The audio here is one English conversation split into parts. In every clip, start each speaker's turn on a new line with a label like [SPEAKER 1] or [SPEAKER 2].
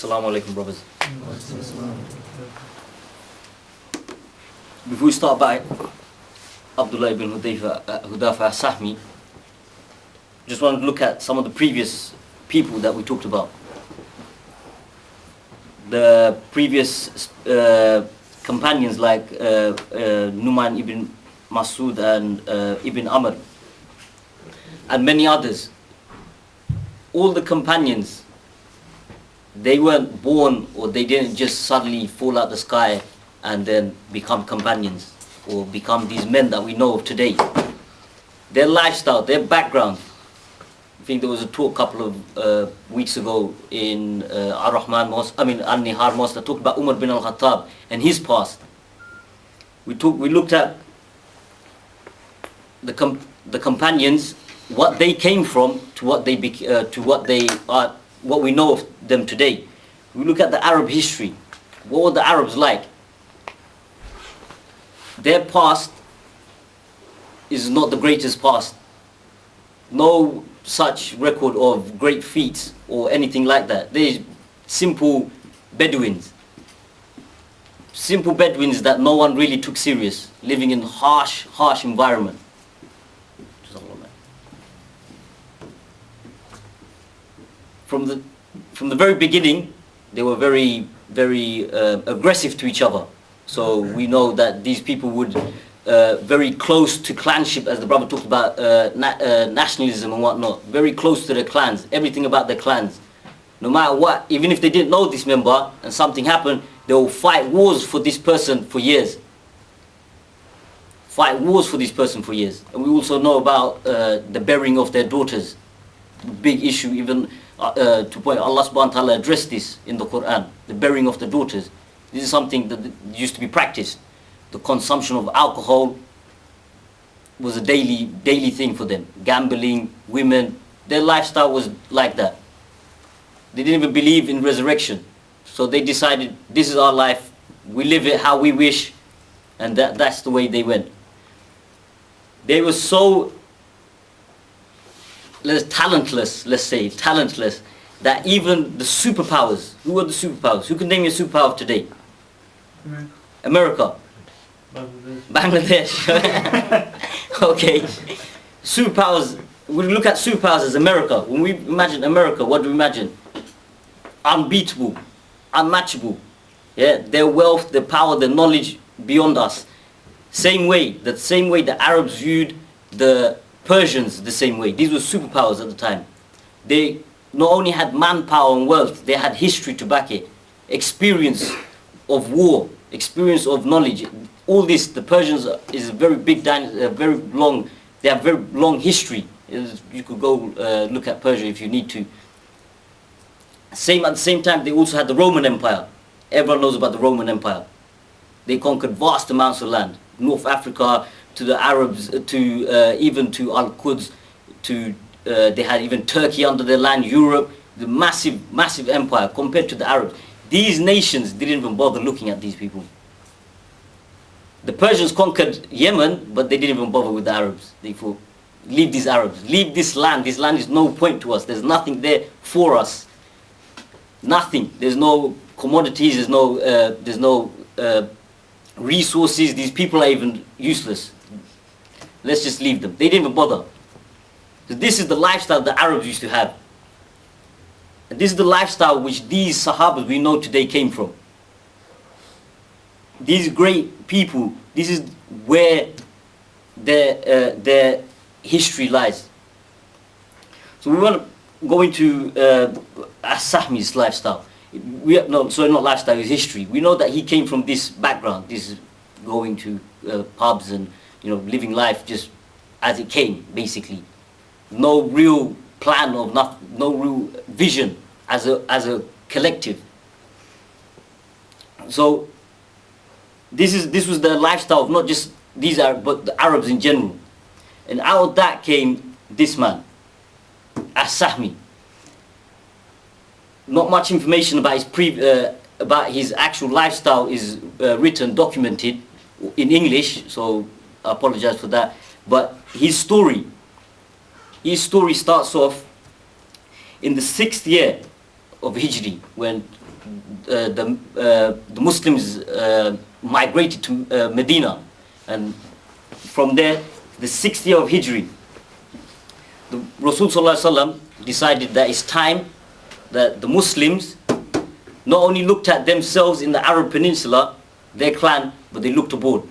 [SPEAKER 1] Assalamu alaikum, brothers. Before we start by Abdullah ibn hudhafah as-sahmi, just want to look at some of the previous people that we talked about. The previous companions like Numan ibn Masud and Ibn Amr and many others. All the companions, they weren't born, or they didn't just suddenly fall out the sky and then become companions or become these men that we know of today. Their lifestyle, their background. I think there was a talk a couple of weeks ago in Ar-Rahman Mosque, Al-Nihar Mosque, that talked about Umar bin al-Khattab and his past. We looked at the companions, what they came from to what they are, what we know of them today. We look at the Arab history. What were the Arabs like? Their past is not the greatest past. No such record of great feats or anything like that. They're simple Bedouins. Simple Bedouins that no one really took serious, living in harsh environment. From the very beginning, they were very aggressive to each other. So we know that these people would very close to clanship, as the brother talked about nationalism and whatnot. Very close to their clans, everything about their clans. No matter what, even if they didn't know this member and something happened, they will fight wars for this person for years. Fight wars for this person for years. And we also know about the burying of their daughters. Big issue, even to point Allah subhanahu wa ta'ala addressed this in the Quran, the burying of the daughters. This is something that used to be practiced. The consumption of alcohol was a daily thing for them. Gambling, women, their lifestyle was like that. They didn't even believe in resurrection. So they decided, this is our life, we live it how we wish, and that's the way they went. They were so talentless, that even the superpowers, who are the superpowers? Who can name your superpower today? America. Bangladesh. Okay. Superpowers, we look at superpowers as America. When we imagine America, what do we imagine? Unbeatable, unmatchable. Yeah, their wealth, their power, their knowledge beyond us. The same way the Arabs viewed the Persians the same way. These were superpowers at the time. They not only had manpower and wealth, they had history to back it. Experience of war, experience of knowledge. All this, the Persians is a very big, they have very long history. You could go look at Persia if you need to. At the same time, they also had the Roman Empire. Everyone knows about the Roman Empire. They conquered vast amounts of land. North Africa, to the Arabs, even to Al-Quds, they had even Turkey under their land, Europe, the massive empire compared to the Arabs. These nations didn't even bother looking at these people. The Persians conquered Yemen, but they didn't even bother with the Arabs. They thought, leave these Arabs, leave this land is no point to us, there's nothing there for us. Nothing, there's no commodities, there's no resources, these people are even useless. Let's just leave them. They didn't even bother. So this is the lifestyle the Arabs used to have. And this is the lifestyle which these sahabas we know today came from. These great people, this is where their history lies. So we want to go into as-sahmi's lifestyle. Not lifestyle, his history. We know that he came from this background, this going to pubs and living life just as it came, basically. No real plan of nothing, no real vision as a collective. So this was the lifestyle of not just these Arabs, but the Arabs in general. And out of that came this man, as-sahmi. Not much information about his actual lifestyle is written, documented in English, so I apologize for that. But his story starts off in the 6th year of Hijri, when the Muslims migrated to Medina, and from there, the 6th year of Hijri, the Rasul Sallallahu Alaihi Wasallam decided that it's time that the Muslims not only looked at themselves in the Arab Peninsula, their clan, but they looked abroad.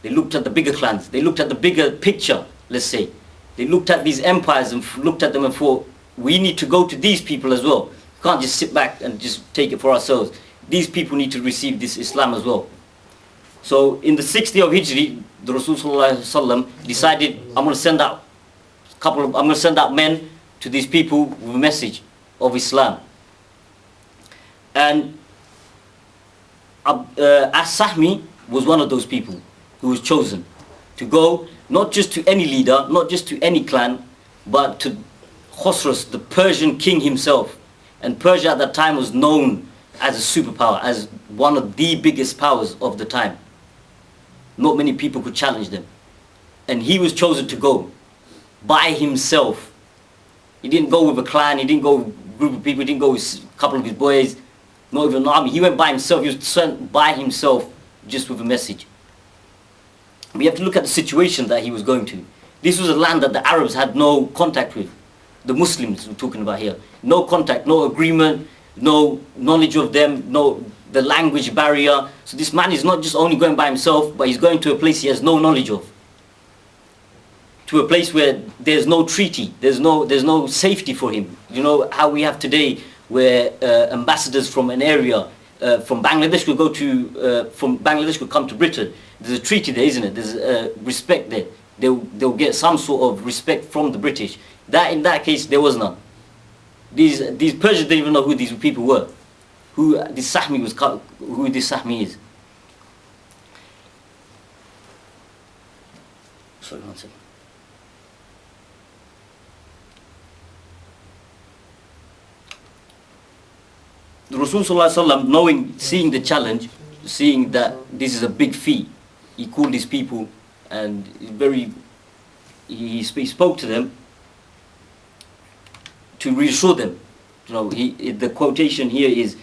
[SPEAKER 1] They looked at the bigger clans. They looked at the bigger picture, let's say. They looked at these empires and looked at them and thought, we need to go to these people as well. We can't just sit back and just take it for ourselves. These people need to receive this Islam as well. So in the 6th year of Hijri, the Rasul Sallallahu Alaihi Wasallam decided, I'm going to send out men to these people with a message of Islam. And as-sahmi was one of those people who was chosen to go not just to any leader, not just to any clan, but to Khosrus, the Persian king himself. And Persia at that time was known as a superpower, as one of the biggest powers of the time. Not many people could challenge them. And he was chosen to go by himself. He didn't go with a clan, he didn't go with a group of people, he didn't go with a couple of his boys, not even an army. He went by himself, he was sent by himself just with a message. We have to look at the situation that he was going to. This was a land that the Arabs had no contact with. The Muslims we're talking about here. No contact, no agreement, no knowledge of them, no the language barrier. So this man is not just only going by himself, but he's going to a place he has no knowledge of. To a place where there's no treaty, there's no safety for him. You know how we have today, where ambassadors from an area, from Bangladesh could go to, from Bangladesh could come to Britain. There's a treaty there, isn't it? There's respect there. They'll get some sort of respect from the British. In that case, there was none. These Persians didn't even know who these people were, who this sahmi is. Sorry, one second. The Rasul Sallallahu Alaihi Wasallam, seeing the challenge, seeing that this is a big feat, he called these people and he spoke to them to reassure them. You know, the quotation here is,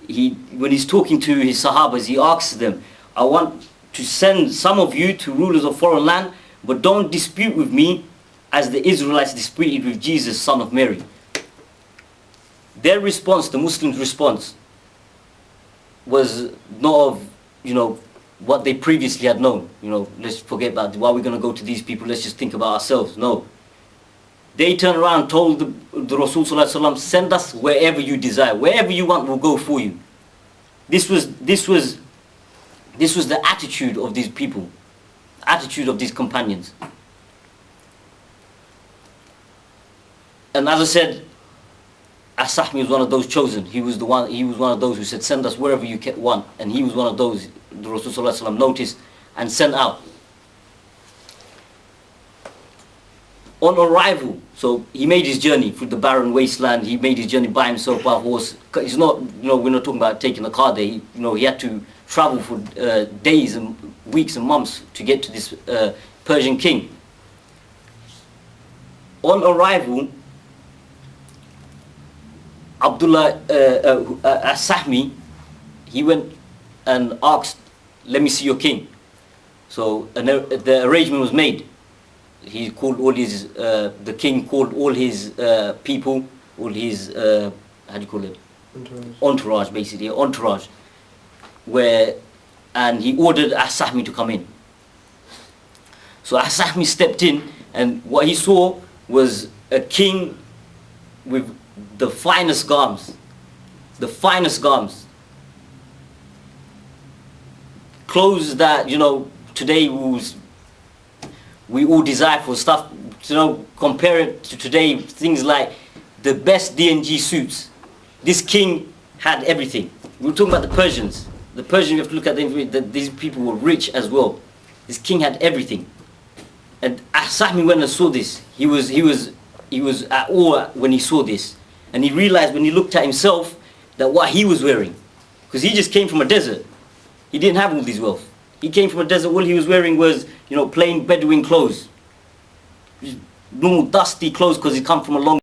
[SPEAKER 1] when he's talking to his sahabas, he asks them, I want to send some of you to rulers of foreign land, but don't dispute with me as the Israelites disputed with Jesus, son of Mary. Their response, the Muslims' response, was not of, what they previously had known. Let's forget about why we're going to go to these people, let's just think about ourselves. No. They turned around and told the Rasul Sallallahu Alaihi Wasallam, send us wherever you desire. Wherever you want, we'll go for you. This was the attitude of these people, attitude of these companions. And as I said, as-sahmi was one of those chosen. He was one of those who said, send us wherever you want. And he was one of those the Rasul Sallallahu Alaihi Wasallam noticed and sent out. On arrival, so he made his journey through the barren wasteland. He made his journey by himself, by horse. It's not, we're not talking about taking a car there. He had to travel for days and weeks and months to get to this Persian king. On arrival, Abdullah as-sahmi, he went and asked, let me see your king. So the arrangement was made. He called all his, the king called all his people, all his, how do you call it? Entourage, basically, entourage. And he ordered as-sahmi to come in. So as-sahmi stepped in, and what he saw was a king with the finest garments. The finest garments. Clothes that, today we all desire for stuff, compare it to today, things like the best D&G suits. This king had everything. We're talking about the Persians. The Persians, you have to look at them, these people were rich as well. This king had everything. And as-sahmi, when he saw this, he was at awe when he saw this. And he realized when he looked at himself that what he was wearing, because he just came from a desert. He didn't have all these wealth. He came from a desert, all he was wearing was, plain Bedouin clothes. Normal dusty clothes because he come from a long